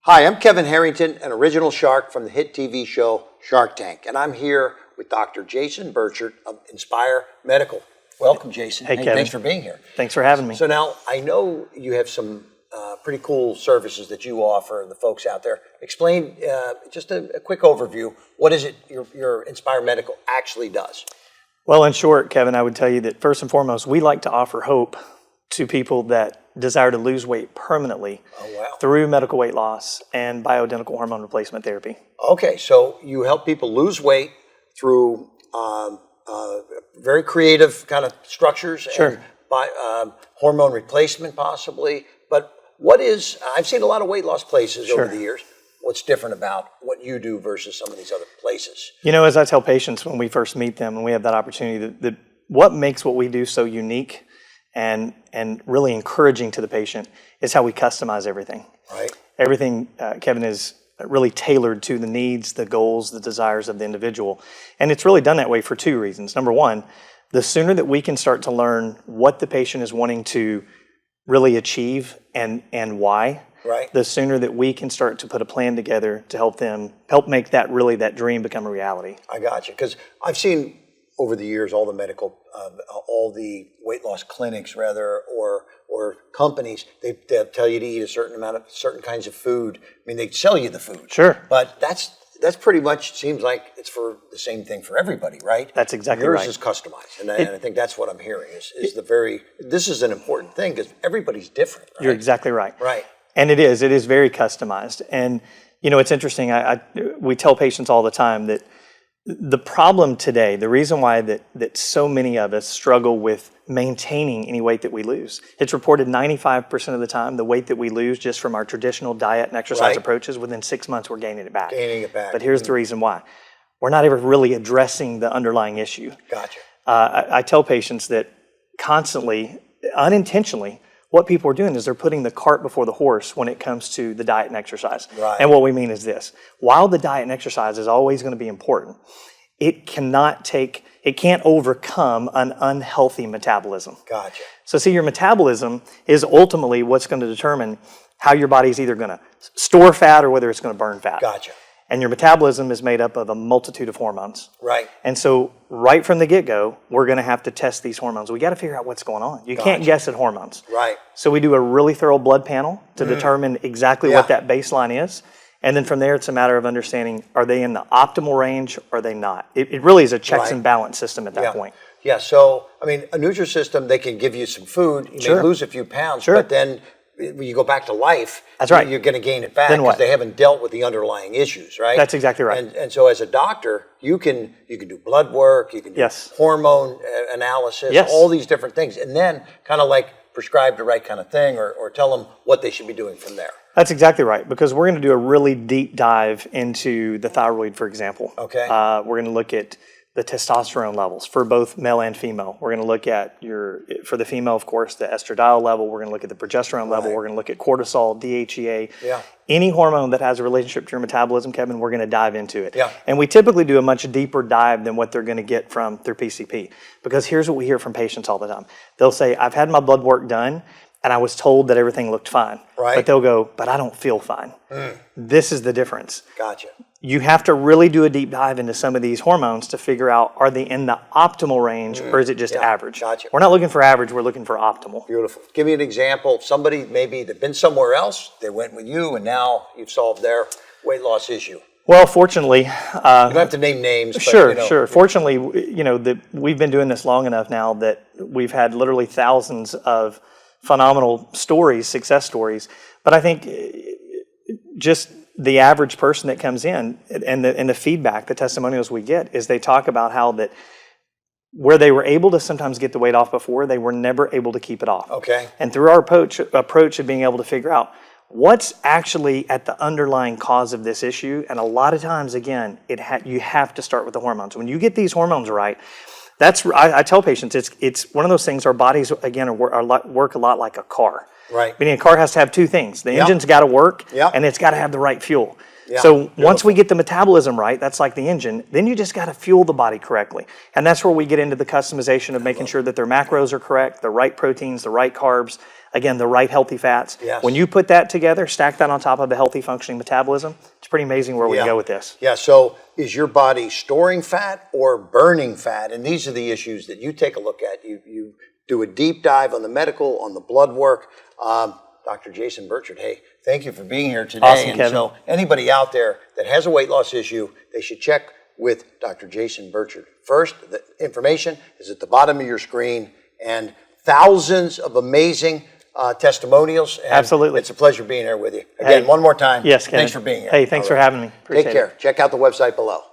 Hi, I'm Kevin Harrington, an original shark from the hit TV show Shark Tank, and I'm here with Dr. Jason Burchard of Inspire Medical. Welcome, Jason. Hey, Kevin. Thanks for being here. Thanks for having me. So now, I know you have some pretty cool services that you offer the folks out there. Explain, just a quick overview, what is it your Inspire Medical actually does? Well, in short, Kevin, I would tell you that first and foremost, we like to offer hope to people that desire to lose weight permanently through medical weight loss and bioidentical hormone replacement therapy. Okay, so you help people lose weight through very creative kind of structures and hormone replacement possibly. But I've seen a lot of weight loss places over the years. What's different about what you do versus some of these other places? You know, as I tell patients when we first meet them and we have that opportunity, that what makes what we do so unique and really encouraging to the patient is how we customize everything. Right. Everything, Kevin, is really tailored to the needs, the goals, the desires of the individual. And it's really done that way for two reasons. Number one, the sooner that we can start to learn what the patient is wanting to really achieve and why, the sooner that we can start to put a plan together to help make that dream become a reality. I got you, because I've seen over the years all the weight loss clinics or companies, they'll tell you to eat a certain kinds of food. I mean, they sell you the food. Sure. But that's pretty much, seems like it's for the same thing for everybody, right? That's exactly right. Yours is customized, and I think that's what I'm hearing. This is an important thing because everybody's different. Right? You're exactly right. Right. And it is very customized. And you know, it's interesting. We tell patients all the time that the problem today, the reason why that so many of us struggle with maintaining any weight that we lose, it's reported 95% of the time the weight that we lose just from our traditional diet and exercise approaches, within 6 months we're gaining it back. But here's the reason why. We're not ever really addressing the underlying issue. Gotcha. I tell patients that constantly, unintentionally, what people are doing is they're putting the cart before the horse when it comes to the diet and exercise. Right. And what we mean is this: while the diet and exercise is always going to be important, it can't overcome an unhealthy metabolism. Gotcha. So see, your metabolism is ultimately what's going to determine how your body's either going to store fat or whether it's going to burn fat. Gotcha. And your metabolism is made up of a multitude of hormones. Right. And so right from the get-go, we're going to have to test these hormones. We got to figure out what's going on. You can't guess at hormones. Right. So we do a really thorough blood panel to determine exactly what that baseline is. And then from there, it's a matter of understanding, are they in the optimal range or are they not? It really is a checks and balance system at that point. Yeah, so, I mean, a Nutrisystem, they can give you some food, you may lose a few pounds, but then when you go back to life, you're going to gain it back because they haven't dealt with the underlying issues, right? That's exactly right. And so as a doctor, you can do blood work, you can do hormone analysis, all these different things, and then kind of like prescribe the right kind of thing or tell them what they should be doing from there. That's exactly right, because we're going to do a really deep dive into the thyroid, for example. Okay. We're going to look at the testosterone levels for both male and female. We're going to look at for the female, of course, the estradiol level. We're going to look at the progesterone level. We're going to look at cortisol, DHEA. Yeah. Any hormone that has a relationship to your metabolism, Kevin, we're going to dive into it. Yeah. And we typically do a much deeper dive than what they're going to get from their PCP. Because here's what we hear from patients all the time. They'll say, I've had my blood work done, and I was told that everything looked fine. Right. But they'll go, but I don't feel fine. This is the difference. Gotcha. You have to really do a deep dive into some of these hormones to figure out, are they in the optimal range or is it just average? Gotcha. We're not looking for average, we're looking for optimal. Beautiful. Give me an example. Somebody maybe they've been somewhere else, they went with you, and now you've solved their weight loss issue. Well, fortunately... you don't have to name names. But, Sure. Fortunately, we've been doing this long enough now that we've had literally thousands of phenomenal stories, success stories. But I think just the average person that comes in and the feedback, the testimonials we get, is they talk about how that where they were able to sometimes get the weight off before, they were never able to keep it off. Okay. And through our approach of being able to figure out what's actually at the underlying cause of this issue, and a lot of times, again, you have to start with the hormones. When you get these hormones right, I tell patients it's one of those things. Our bodies, again, work a lot like a car. Right. Meaning a car has to have two things. The engine's got to work, and it's got to have the right fuel. So once we get the metabolism right, that's like the engine, then you just got to fuel the body correctly. And that's where we get into the customization of making sure that their macros are correct, the right proteins, the right carbs, again, the right healthy fats. Yes. When you put that together, stack that on top of a healthy functioning metabolism, it's pretty amazing where we can go with this. Yeah, so is your body storing fat or burning fat? And these are the issues that you take a look at. You do a deep dive on the medical, on the blood work. Dr. Jason Burchard, hey, thank you for being here today. Awesome, and Kevin. so anybody out there that has a weight loss issue, they should check with Dr. Jason Burchard. First, the information is at the bottom of your screen, and thousands of amazing testimonials. And Absolutely. It's a pleasure being here with you. Again, one more time. Yes, Kevin. Thanks for being here. Hey, thanks for having me. Appreciate Take care. it. Check out the website below.